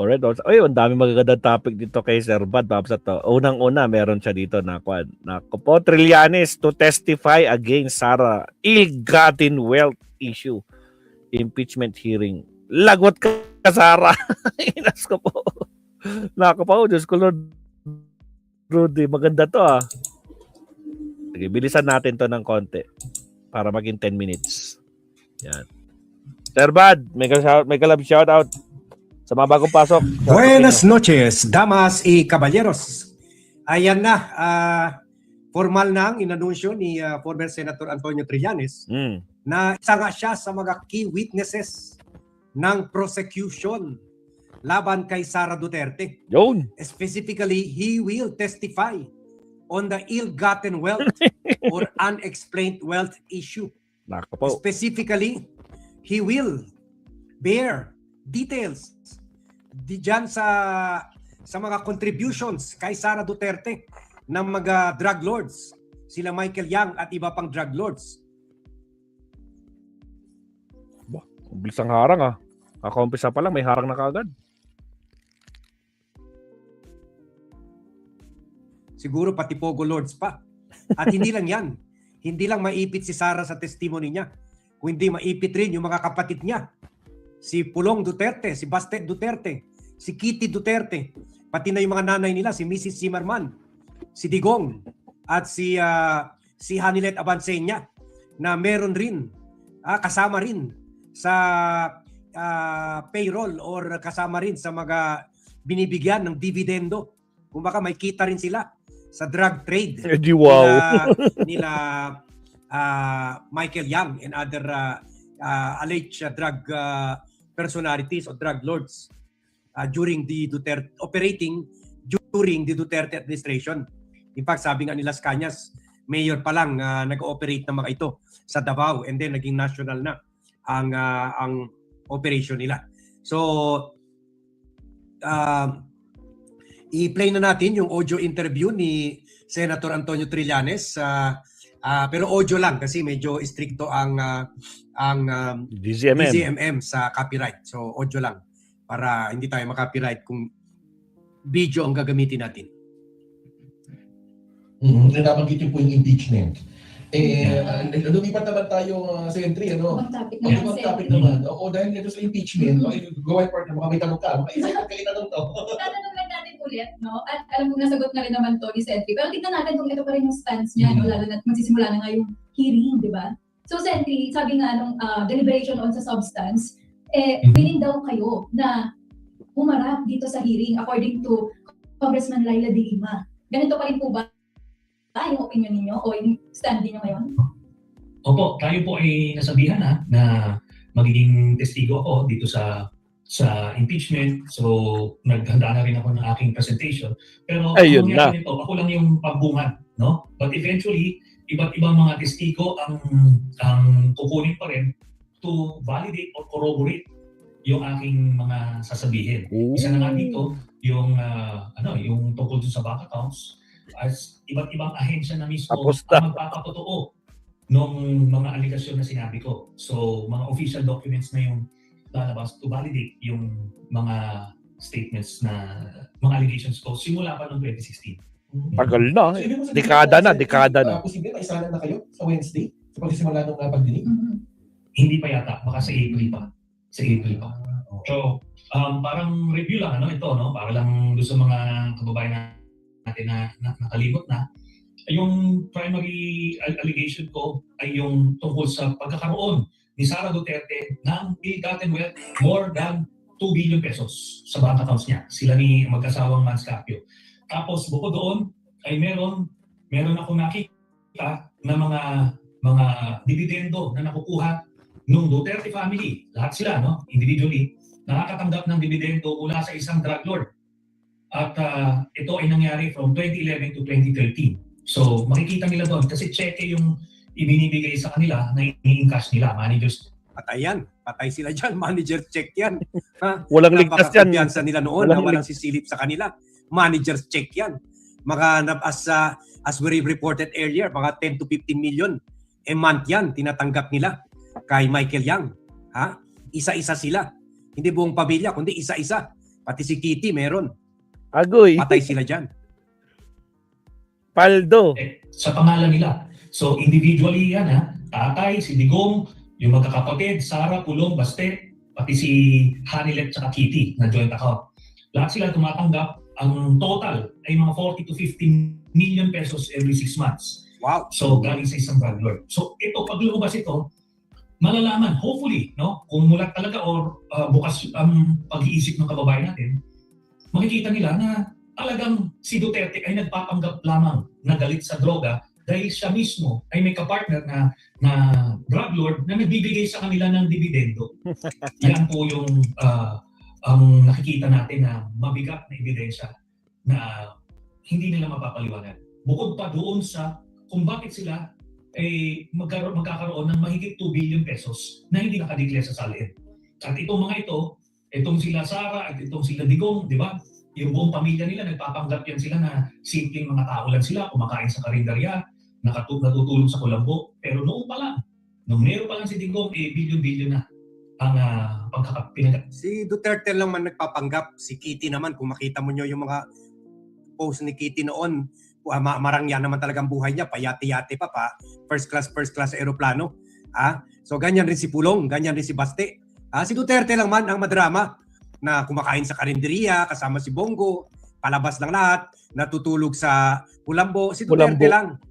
Alright, also, ay, ang dami magagandang topic dito kay Sir Bad. Tapos ito, unang-una, meron siya dito na po, Trillanes to testify against Sara ill-gotten wealth issue. Impeachment hearing. Lagot ka, Sara. Inas ko po. Nako po, Diyos ko Lord. Rudy, maganda to ah. Sige, bilisan natin to ng konti para maging 10 minutes. Yan. Sir Bad, may kalab shoutout sa mga bagong pasok. Buenas noches, damas y caballeros. Ayan na, formal na ang inanunsyo ni former Senator Antonio Trillanes na isa nga siya sa mga key witnesses ng prosecution laban kay Sara Duterte. Yun. Specifically, he will testify on the ill-gotten wealth or unexplained wealth issue. Nako po. Specifically, he will bear details diyan sa mga contributions kay Sara Duterte ng mga drug lords, sila Michael Yang at iba pang drug lords. Bilis ang harang ah. Ako-umpisa pa lang, may harang na kaagad. Siguro pati Pogo Lords pa. At hindi lang yan. Hindi lang maipit si Sara sa testimony niya, kundi maipit rin yung mga kapatid niya. Si Pulong Duterte, si Bastet Duterte, si Kitty Duterte, pati na yung mga nanay nila, si Mrs. Zimmerman, si Digong, at si Hanilet Abansenya, na meron rin, kasama rin sa payroll or kasama rin sa mga binibigyan ng dividendo. Kung baka may kita rin sila sa drug trade nila Michael Yang and other alleged drug personalities or drug lords during the Duterte during the Duterte administration. In fact, sabi nga ni Las Cañas, mayor pa lang nag-ooperate ng mga ito sa Davao, and then naging national na ang operation nila. So i-play na natin yung audio interview ni Senator Antonio Trillanes, pero audio lang kasi medyo stricto ang DZMM sa copyright. So audio lang para hindi tayo makopyright kung video ang gagamitin natin. Nabanggit yung po yung impeachment. Lumipat naman tayo sa entry, ano? Ibang topic naman. Oo, dahil nito sa impeachment, go ahead partner, baka may tanong ka. Makaisip ka itanong to. Tatanong lang natin ulit, no? At alam mo, nasagot na rin naman to ni Sentry. Pero tignan natin kung ito pa rin yung stance niya, no? Lalo na magsisimula na nga yung hearing, di ba? So Sentry, sabi nga nung deliberation on sa substance, willing daw kayo na humarap dito sa hearing according to Congressman Laila de Lima. Ganito pa rin po ba yung opinion ninyo o yung stand niyo ngayon? Opo, tayo po ay nasabihan na magiging testigo ako dito sa impeachment. So, naghanda na rin ako ng aking presentation. Pero ayun na. Nito, ako lang yung pagbungad, no? But eventually, iba't ibang mga testigo ang kukunin pa rin to validate or corroborate yung aking mga sasabihin. Isa na nga dito, yung yung tungkol sa bank accounts, as iba't ibang ahensya na mismo ang magpapatotoo ng mga aligasyon na sinabi ko. So, mga official documents na yung lalabas to validate yung mga statements na mga allegations ko simula pa noong 2016. Tagal na. Dekada na. Posible maisalan na kayo sa Wednesday sa pagsisimula ng pagdinig? Hindi pa yata, baka sa April pa. So, parang review lang ito, no? Para lang doon sa mga kababayan natin na nakalimot na. Yung primary allegation ko ay yung tungkol sa pagkakaroon ni Sara Duterte ng ill-gotten wealth more than 2 billion pesos sa bank accounts niya. Sila ni mag-asawang Manscapio. Tapos bukod doon ay meron ako nakita na mga dividendo na nakukuha nung Duterte family. Lahat sila, no? Individually, nakakatanggap ng dividendo mula sa isang drug lord. At ito ay nangyari from 2011 to 2013. So makikita nila doon kasi cheque yung ibinibigay sa kanila na i-encash nila, managers. Patay yan. Patay sila dyan. Manager's check yan. Walang ligtas yan. Napaka-kumpiyansa nila noon na walang sisilip sa kanila. Manager's check yan. As we reported earlier, mga 10 to 15 million a month yan tinatanggap nila kay Michael Yang. Isa-isa sila. Hindi buong pamilya, kundi isa-isa. Pati si Kitty meron. Agoy. Patay sila dyan. Paldo. Sa pangalan nila. So individually yan ha. Tatay, si Digong, yung magkakapatid, Sara, Pulong, Baste, pati si Hanilet at Kitty na joint account. Lahat sila tumatanggap. Ang total ay mga 40 to 50 million pesos every 6 months. Wow. So galing sa isang drug lord. So ito, pag lumabas ito, malalaman, hopefully, no, kung mulat talaga or bukas ang pag-iisip ng kababayan natin, makikita nila na talagang si Duterte ay nagpapanggap lamang na galit sa droga dahil siya mismo ay may kapartner na drug lord na nagbibigay sa kanila ng dividendo. Yan po yung ang nakikita natin na mabigat na ebidensya na hindi nila mapapaliwanag. Bukod pa doon sa kung bakit sila magkakaroon ng mahigit 2 billion pesos na hindi nakadeclare sa SALN. At itong mga ito, itong sila Sara at itong sila Digong, di ba? Yung buong pamilya nila, nagpapanggap yan sila na simpleng mga tao lang sila, kumakain sa karinderya, natutulong sa kulambo. Pero noong pa lang, nung meron pa lang si Digong, billion-billion na ang pagkakapinag. Si Duterte lang man nagpapanggap. Si Kitty naman, kung makita mo nyo yung mga post ni Kitty noon, marangya naman talagang buhay niya, payati-yati pa, first class aeroplano. So ganyan rin si Pulong, ganyan rin si Baste. Si Duterte lang man ang madrama na kumakain sa karinderiya, kasama si Bongo, palabas lang lahat, natutulog sa Kulambo. Si Duterte lang,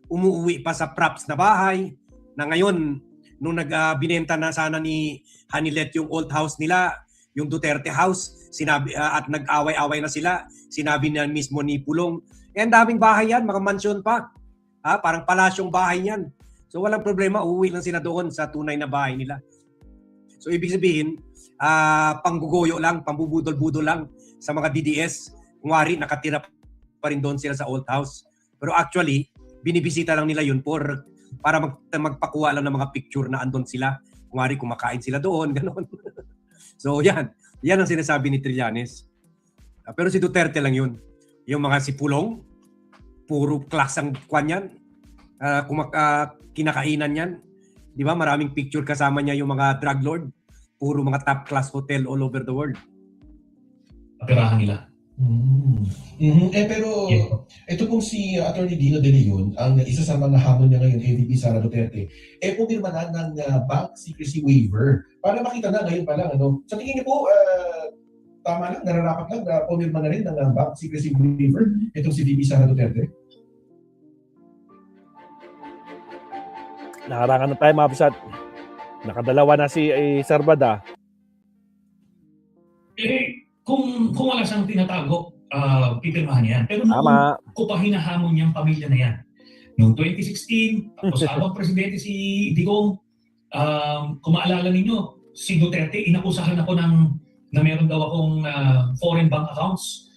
umuwi pa sa props na bahay, na ngayon, nung binenta na sana ni Hanilet yung old house nila, yung Duterte house, sinabi, at nag-away-away na sila, sinabi na mismo ni Pulong, ang daming bahay yan, mga mansyon pa. Parang palasyong bahay yan. So walang problema, uuwi lang sila doon sa tunay na bahay nila. So ibig sabihin, panggugoyo lang, pambubudol-budol lang sa mga DDS. Kungwari, nakatira pa rin doon sila sa old house. Pero actually, binibisita lang nila yun para magpakuha lang ng mga picture na andon sila. Kungwari, kumakain sila doon, gano'n. So yan ang sinasabi ni Trillanes. Pero si Duterte lang yun. Yung mga si Pulong, puro klasang kwan yan. Kinakainan yan. Di ba? Maraming picture kasama niya yung mga drug lord. Puro mga top class hotel all over the world. Kapirahan nila. Pero ito pong si Attorney Dino De Leon, ang isa sa mga hamon niya ngayon kay VP Sara Duterte, pumirma na ng bank secrecy waiver. Para makita na ngayon pa lang, ano? Sa tingin niyo po, tama lang, nararapat lang na pumirma na rin ng bank secrecy waiver itong si VP Sara Duterte? Nakarangan na tayo, Mapsat. Nakadalawa na si Serbad. Kung wala siyang tinatago, pipirmahan yan. Pero Tama. Kung hinahamon niyang pamilya na yan. Noong 2016, tapos habang presidente si Digong, kung maalala ninyo, si Duterte, inakusahan ako na meron daw akong foreign bank accounts.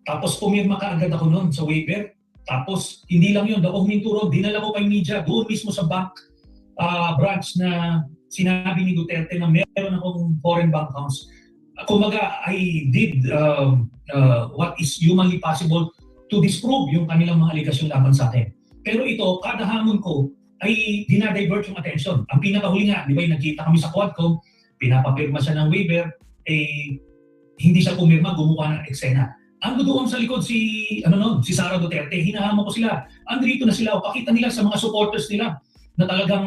Tapos pumirma ka agad ako noon sa waiver. Tapos hindi lang yun, ako huminturo, dinala ko kay media, doon mismo sa bank branch na sinabi ni Duterte na meron akong foreign bank accounts. Kumaga, I did what is humanly possible to disprove yung kanilang mga aligasyon laban sa akin. Pero ito, kada hamon ko ay dinadivert yung attention. Ang pinakahuli nga, di ba, nagkita kami sa Quadcom, pinapapirma siya ng waiver, hindi siya pumirma, gumawa ng eksena. Ando doon sa likod si Sara Duterte, hinahamon ko sila. Andrito na sila, pakita nila sa mga supporters nila na talagang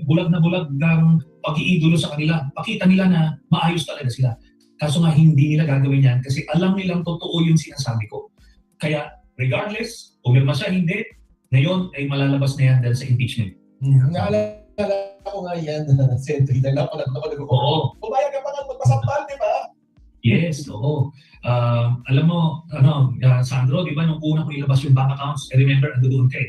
bulag na bulag ng pag-iidolo sa kanila. Pakita nila na maayos talaga sila. Kaso nga hindi nila gagawin yan kasi alam nilang totoo yung sinasabi ko. Kaya regardless, pumirma siya, hindi, ngayon ay malalabas na yan dahil sa impeachment. Naalala ko nga yan, Sentry, dahil ako nag-upo. Oo. Pumayag ka pa nga magpasampal, di ba? Yes, oo. Alam mo, Sandro, di ba nung una ko ilabas yung bank accounts, I remember ando doon kay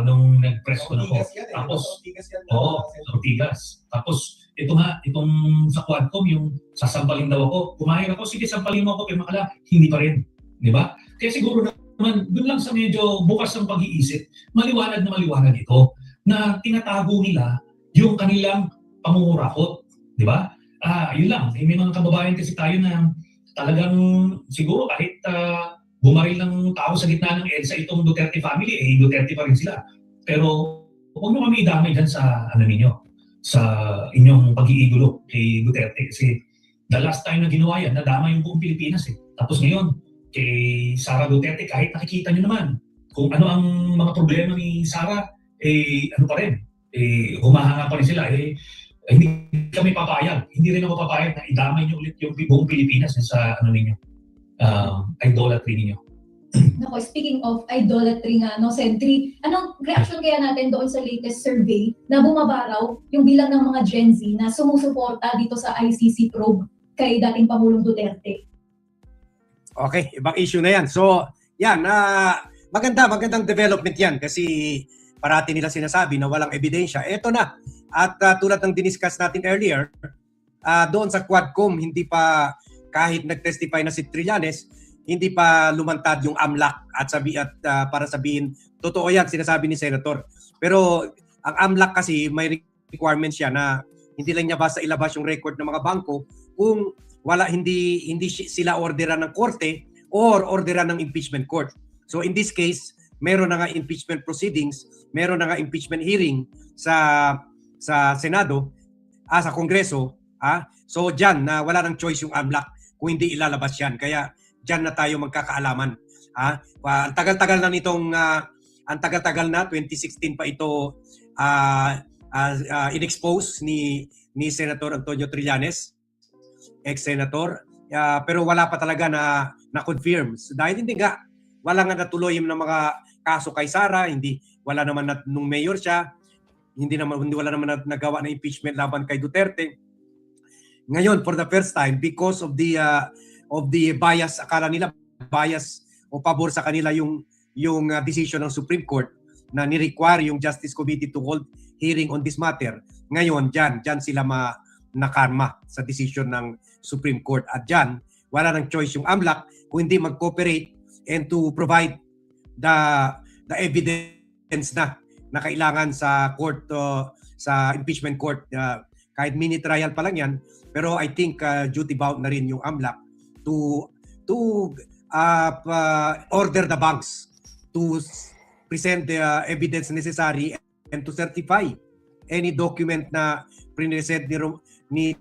nung nag-press ko na ko. Tapos, sa Ortigas. Tapos, itong sa Quadcom, yung sasampalin daw ako. Pumayag ako, sige, sampalin mo ako, pero makala, hindi pa rin. Di ba? Kaya siguro naman, dun lang sa medyo bukas ng pag-iisip, maliwanag na maliwanag ito, na tinatago nila yung kanilang pangungurakot. Di ba? Yun lang. May mga kababayan kasi tayo na talagang siguro kahit bumaril ng tao sa gitna ng EDSA itong Duterte family, Duterte pa rin sila. Pero huwag nyo kami idamay dyan sa, sa inyong pag-iigulo kay Duterte. Kasi The last time na ginawa yan, nadama yung buong Pilipinas eh. Tapos ngayon, kay Sara Duterte, kahit nakikita nyo naman kung ano ang mga problema ni Sara, ano pa rin, humahanga pa rin sila. Hindi kami papayag. Hindi rin ako papayag na idamay nyo ulit yung buong Pilipinas sa ano ninyo, idolatry ninyo. Nako, speaking of idolatry nga, no, Sentry, anong reaction kaya natin doon sa latest survey na bumabaraw yung bilang ng mga Gen Z na sumusuporta dito sa ICC probe kay dating Pangulong Duterte? Okay, ibang issue na yan. So, yan, magandang development yan kasi parati nila sinasabi na walang ebidensya. Eto na. At tulad ng diniscuss natin earlier, doon sa Quadcom, hindi pa, kahit nag-testify na si Trillanes, hindi pa lumantad yung AMLAC para sabihin, totoo yan, sinasabi ni Senator. Pero ang AMLAC kasi may requirements siya na hindi lang niya basta ilabas yung record ng mga bangko kung hindi sila orderan ng korte or orderan ng impeachment court. So in this case, meron na nga impeachment proceedings, meron na nga impeachment hearing sa Senado, sa Kongreso. So diyan na wala nang choice yung AMLAC kung hindi ilalabas yan. Kaya diyan na tayo magkakaalaman. Ang tagal-tagal na nitong ang tagal-tagal na 2016 pa ito inexpose ni Senator Antonio Trillanes, ex-senator, pero wala pa talaga na confirm dahil wala nga natuloy yung mga kaso kay Sara, wala naman nung mayor siya, wala naman nagawa na impeachment laban kay Duterte. Ngayon, for the first time, because of the bias, akala nila bias o pabor sa kanila yung decision ng Supreme Court na ni-require yung Justice Committee to hold hearing on this matter. Ngayon, dyan sila nakarma sa decision ng Supreme Court. At dyan, wala nang choice yung AMLAC kung hindi mag-cooperate and to provide the evidence na kailangan sa court, sa impeachment court. Kahit mini trial pa lang yan, pero I think duty bound na rin yung AMLAC to order the banks to present the evidence necessary and to certify any document na present ni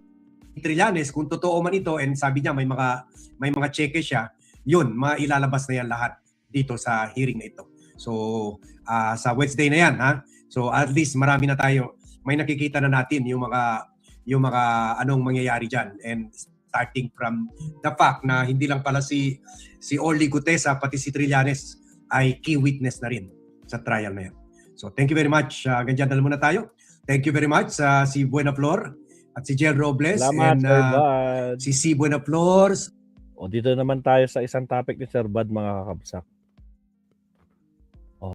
Trillanes kung totoo man ito, and sabi niya may mga cheque siya, yun, mailalabas na yan lahat dito sa hearing na ito. So sa Wednesday na yan, so at least marami na tayo, may nakikita na natin yung mga anong mangyayari diyan, and starting from the fact na hindi lang pala si Orly Gutesa, pati si Trillanes ay key witness na rin sa trial na yan. So thank you very much. Ganyan na muna tayo. Thank you very much si Buenaflor at si Jel Robles. Salamat, and Sir Bud. si C. Buenaflor. O dito naman tayo sa isang topic ni Sir Bud, mga kakabsak.